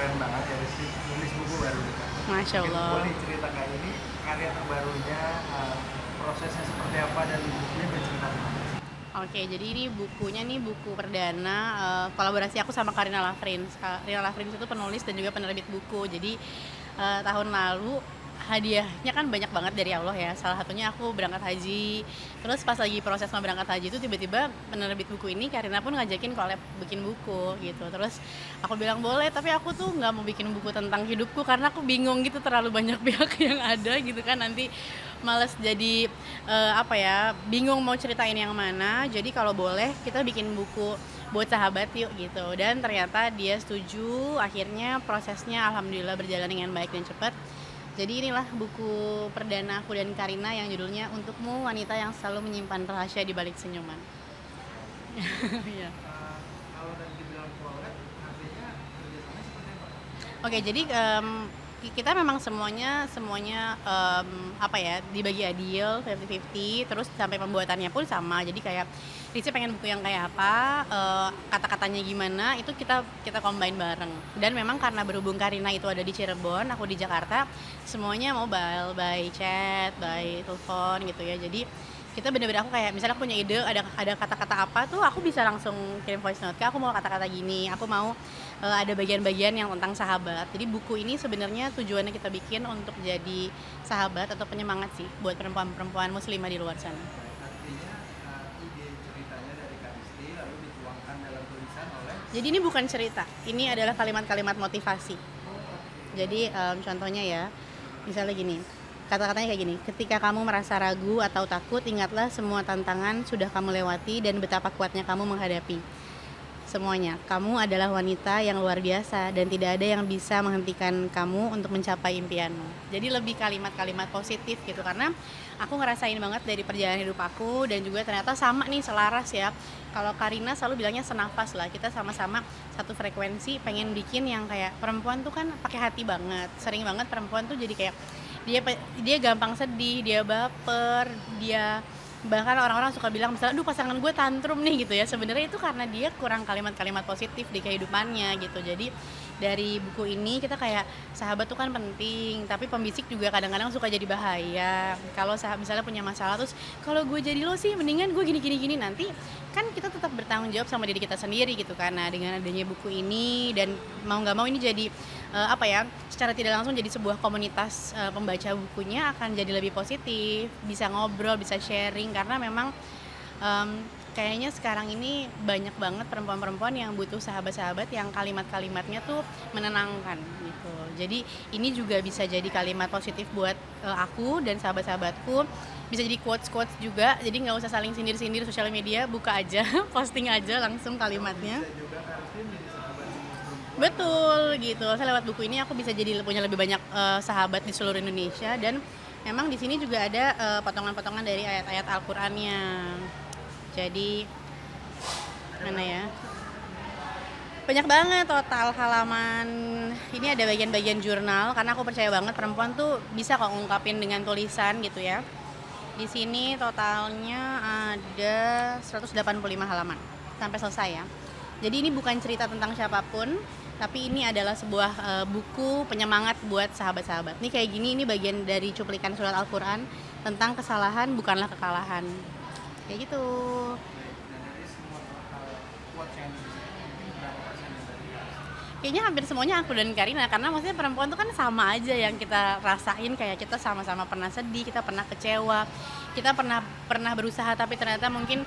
keren banget ya Rizky, nulis buku baru nih Kak. Masya Mungkin Allah. boleh cerita Kak ini karya terbarunya, prosesnya seperti apa dan bukunya bercerita tentang apa? Oke, jadi ini bukunya nih buku perdana kolaborasi aku sama Karina Lafrins. Karina Lafrins itu penulis dan juga penerbit buku. Jadi tahun lalu hadiahnya kan banyak banget dari Allah ya. Salah satunya aku berangkat haji. Terus pas lagi proses mau berangkat haji itu tiba-tiba penerbit buku ini Karina pun ngajakin collab bikin buku gitu. Terus aku bilang boleh, tapi aku tuh nggak mau bikin buku tentang hidupku karena aku bingung gitu, terlalu banyak pihak yang ada gitu kan, nanti males jadi apa ya, bingung mau ceritain yang mana. Jadi kalau boleh kita bikin buku buat sahabat yuk gitu. Dan ternyata dia setuju, akhirnya prosesnya alhamdulillah berjalan dengan baik dan cepat. Jadi inilah buku perdana aku dan Karina yang judulnya Untukmu Wanita yang Selalu Menyimpan Rahasia di Balik Senyuman. Iya. Kalau dan dibilang collab, artinya kerjasamanya seperti apa? Oke, jadi kita memang semuanya apa ya, dibagi adil 50-50, terus sampai pembuatannya pun sama. Jadi kayak Rizky pengen buku yang kayak apa, kata-katanya gimana, itu kita combine bareng. Dan memang karena berhubung Karina itu ada di Cirebon, aku di Jakarta, semuanya mobile, by chat, by telepon gitu ya. Jadi kita bener-bener, aku kayak misalnya aku punya ide, ada kata-kata apa tuh, aku bisa langsung kirim voice note, Kak, aku mau kata-kata gini, aku mau ada bagian-bagian yang tentang sahabat. Jadi buku ini sebenarnya tujuannya kita bikin untuk jadi sahabat atau penyemangat sih buat perempuan-perempuan muslimah di luar sana. Artinya ide ceritanya dari Kak Rizky lalu dituangkan dalam tulisan oleh. Jadi ini bukan cerita, ini adalah kalimat-kalimat motivasi. Jadi contohnya ya, misalnya gini, kata-katanya kayak gini: ketika kamu merasa ragu atau takut, ingatlah semua tantangan sudah kamu lewati dan betapa kuatnya kamu menghadapi semuanya. Kamu adalah wanita yang luar biasa dan tidak ada yang bisa menghentikan kamu untuk mencapai impianmu. Jadi lebih kalimat-kalimat positif gitu, karena aku ngerasain banget dari perjalanan hidup aku, dan juga ternyata sama nih, selaras ya. Kalau Karina selalu bilangnya senafas lah, kita sama-sama satu frekuensi pengen bikin yang kayak perempuan tuh kan pakai hati banget. Sering banget perempuan tuh jadi kayak dia gampang sedih, dia baper, dia bahkan orang-orang suka bilang misalnya, aduh pasangan gue tantrum nih gitu ya, sebenarnya itu karena dia kurang kalimat-kalimat positif di kehidupannya gitu. Jadi dari buku ini kita kayak sahabat tuh kan penting, tapi pembisik juga kadang-kadang suka jadi bahaya. Kalau misalnya punya masalah terus, kalau gue jadi lo sih mendingan gue gini, nanti kan kita tetap bertanggung jawab sama diri kita sendiri gitu kan. Nah dengan adanya buku ini, dan mau nggak mau ini jadi apa ya, secara tidak langsung jadi sebuah komunitas pembaca bukunya akan jadi lebih positif, bisa ngobrol, bisa sharing, karena memang kayaknya sekarang ini banyak banget perempuan-perempuan yang butuh sahabat-sahabat yang kalimat-kalimatnya tuh menenangkan gitu. Jadi ini juga bisa jadi kalimat positif buat aku dan sahabat-sahabatku, bisa jadi quotes-quotes juga. Jadi nggak usah saling sindir-sindir sosial media, buka aja posting aja langsung kalimatnya. Bisa juga Kak Rizky menjadi sahabat semua perempuan. Betul gitu. Saya lewat buku ini aku bisa jadi punya lebih banyak sahabat di seluruh Indonesia. Dan memang di sini juga ada potongan-potongan dari ayat-ayat Al-Qur'annya. Jadi mana ya? Banyak banget total halaman. Ini ada bagian-bagian jurnal, karena aku percaya banget perempuan tuh bisa kok ngungkapin dengan tulisan gitu ya. Di sini totalnya ada 185 halaman sampai selesai ya. Jadi ini bukan cerita tentang siapapun, tapi ini adalah sebuah buku penyemangat buat sahabat-sahabat. Ini kayak gini, ini bagian dari cuplikan surat Al-Qur'an tentang kesalahan bukanlah kekalahan. Kayak gitu. Dan dari semua total quotes yang diberikan, mungkin berapa persen yang dari Kak Rizky? Kayaknya hampir semuanya aku dan Karina, karena maksudnya perempuan tuh kan sama aja yang kita rasain, kayak kita sama-sama pernah sedih, kita pernah kecewa, kita pernah berusaha tapi ternyata mungkin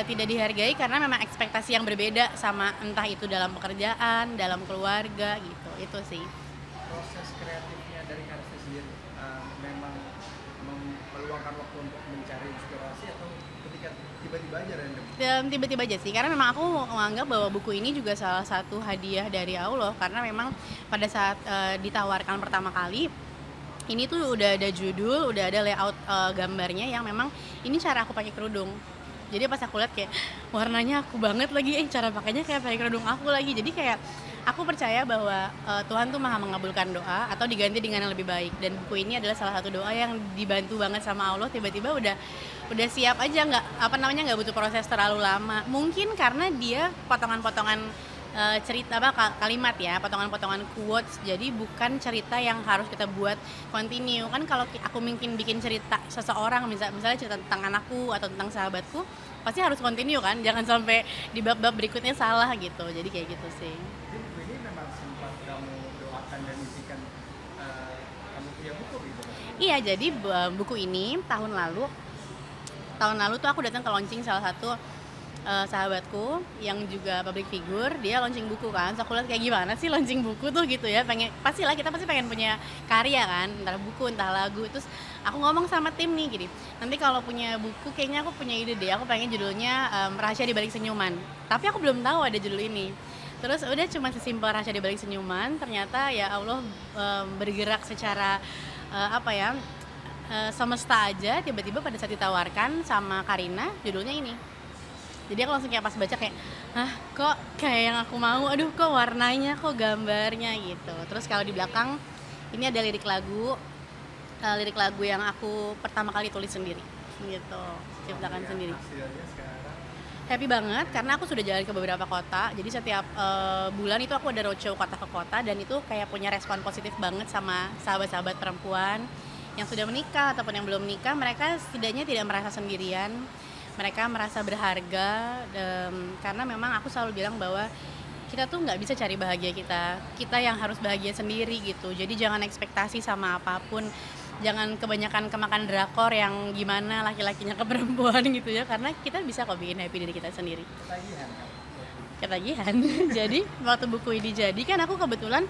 tidak dihargai karena memang ekspektasi yang berbeda, sama entah itu dalam pekerjaan, dalam keluarga gitu. Itu sih. Proses kreatifnya dari Kak Rizky sendiri, memang meluangkan waktu untuk mencari inspirasi atau ketika tiba-tiba aja random? Tiba-tiba aja sih, karena memang aku menganggap bahwa buku ini juga salah satu hadiah dari Allah, karena memang pada saat ditawarkan pertama kali, ini tuh udah ada judul, udah ada layout gambarnya yang memang ini cara aku pakai kerudung. Jadi pas aku lihat kayak warnanya aku banget lagi, cara pakainya kayak pakai kerudung aku lagi. Jadi kayak aku percaya bahwa Tuhan tuh maha mengabulkan doa atau diganti dengan yang lebih baik. Dan buku ini adalah salah satu doa yang dibantu banget sama Allah, tiba-tiba udah siap aja, nggak butuh proses terlalu lama. Mungkin karena dia potongan-potongan cerita apa kalimat ya, potongan-potongan quotes. Jadi bukan cerita yang harus kita buat continue. Kan kalau aku mungkin bikin cerita seseorang, misalnya cerita tentang anakku atau tentang sahabatku, pasti harus continue kan, jangan sampai di bab-bab berikutnya salah gitu. Jadi kayak gitu sih. Jadi buku ini memang sempat kamu doakan dan mimpikan kamu punya buku gitu. Iya, jadi buku ini tahun lalu tuh aku datang ke launching salah satu sahabatku yang juga public figure. Dia launching buku kan, terus aku lihat kayak gimana sih launching buku tuh gitu ya, pastilah kita pasti pengen punya karya kan, entah buku entah lagu. Terus aku ngomong sama tim nih gini, nanti kalau punya buku kayaknya aku punya ide deh, aku pengen judulnya Rahasia di Balik Senyuman, tapi aku belum tahu ada judul ini. Terus udah cuma sesimpel Rahasia di Balik Senyuman, ternyata ya Allah bergerak secara apa ya, semesta aja, tiba-tiba pada saat ditawarkan sama Karina judulnya ini. Jadi aku langsung kayak pas baca kayak, kok kayak yang aku mau, aduh kok warnanya, kok gambarnya gitu. Terus kalau di belakang ini ada lirik lagu yang aku pertama kali tulis sendiri gitu, ciptakan sendiri. Hasilnya sekarang Happy banget karena aku sudah jalan ke beberapa kota. Jadi setiap bulan itu aku ada roadshow kota ke kota, dan itu kayak punya respon positif banget sama sahabat-sahabat perempuan yang sudah menikah ataupun yang belum menikah. Mereka setidaknya tidak merasa sendirian, mereka merasa berharga, karena memang aku selalu bilang bahwa kita tuh nggak bisa cari bahagia kita yang harus bahagia sendiri gitu. Jadi jangan ekspektasi sama apapun, jangan kebanyakan kemakan drakor yang gimana laki-lakinya ke perempuan gitu ya, karena kita bisa kok bikin happy diri kita sendiri. ketagihan kan. Ketagihan. Jadi waktu buku ini jadi kan aku kebetulan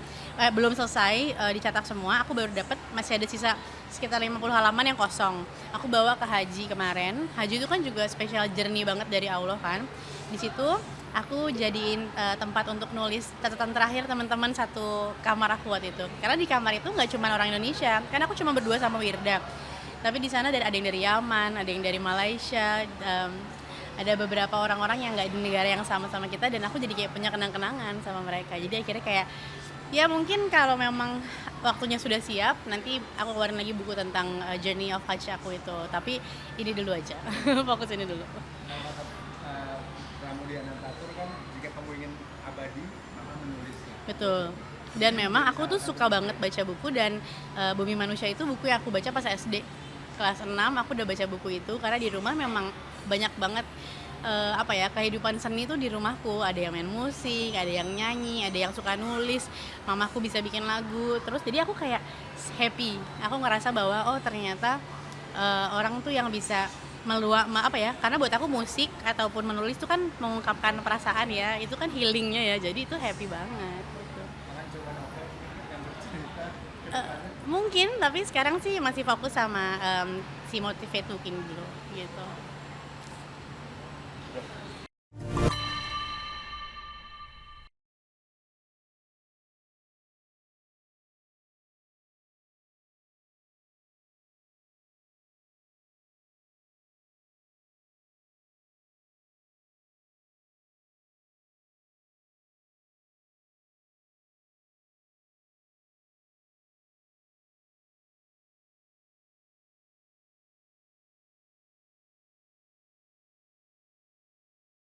belum selesai dicetak semua, aku baru dapat, masih ada sisa sekitar 50 halaman yang kosong. Aku bawa ke Haji kemarin. Haji itu kan juga special journey banget dari Allah kan. Di situ aku jadiin tempat untuk nulis catatan terakhir teman-teman satu kamar aku waktu itu. Karena di kamar itu nggak cuma orang Indonesia, kan aku cuma berdua sama Wirda. Tapi di sana ada yang dari Yaman, ada yang dari Malaysia, ada beberapa orang-orang yang nggak di negara yang sama-sama kita, dan aku jadi kayak punya kenang-kenangan sama mereka. Jadi akhirnya kayak ya mungkin kalau memang waktunya sudah siap, nanti aku keluarin lagi buku tentang journey of Hajj aku itu. Tapi ini dulu aja, fokus ini dulu. Nah, kata Pramudia Anantatur kan, jika kamu ingin abadi maka menulisnya. Betul. Dan memang aku tuh suka banget baca buku, dan Bumi Manusia itu buku yang aku baca pas SD. Kelas 6 aku udah baca buku itu, karena di rumah memang banyak banget kehidupan seni tuh di rumahku. Ada yang main musik, ada yang nyanyi, ada yang suka nulis, mamaku bisa bikin lagu. Terus jadi aku kayak happy, aku ngerasa bahwa oh ternyata orang tuh yang bisa karena buat aku musik ataupun menulis tuh kan mengungkapkan perasaan ya, itu kan healingnya ya, jadi itu happy banget gitu. Akan coba novel yang bercerita ke Eh, depannya. mungkin, tapi sekarang sih masih fokus sama si Motivate Looking dulu gitu.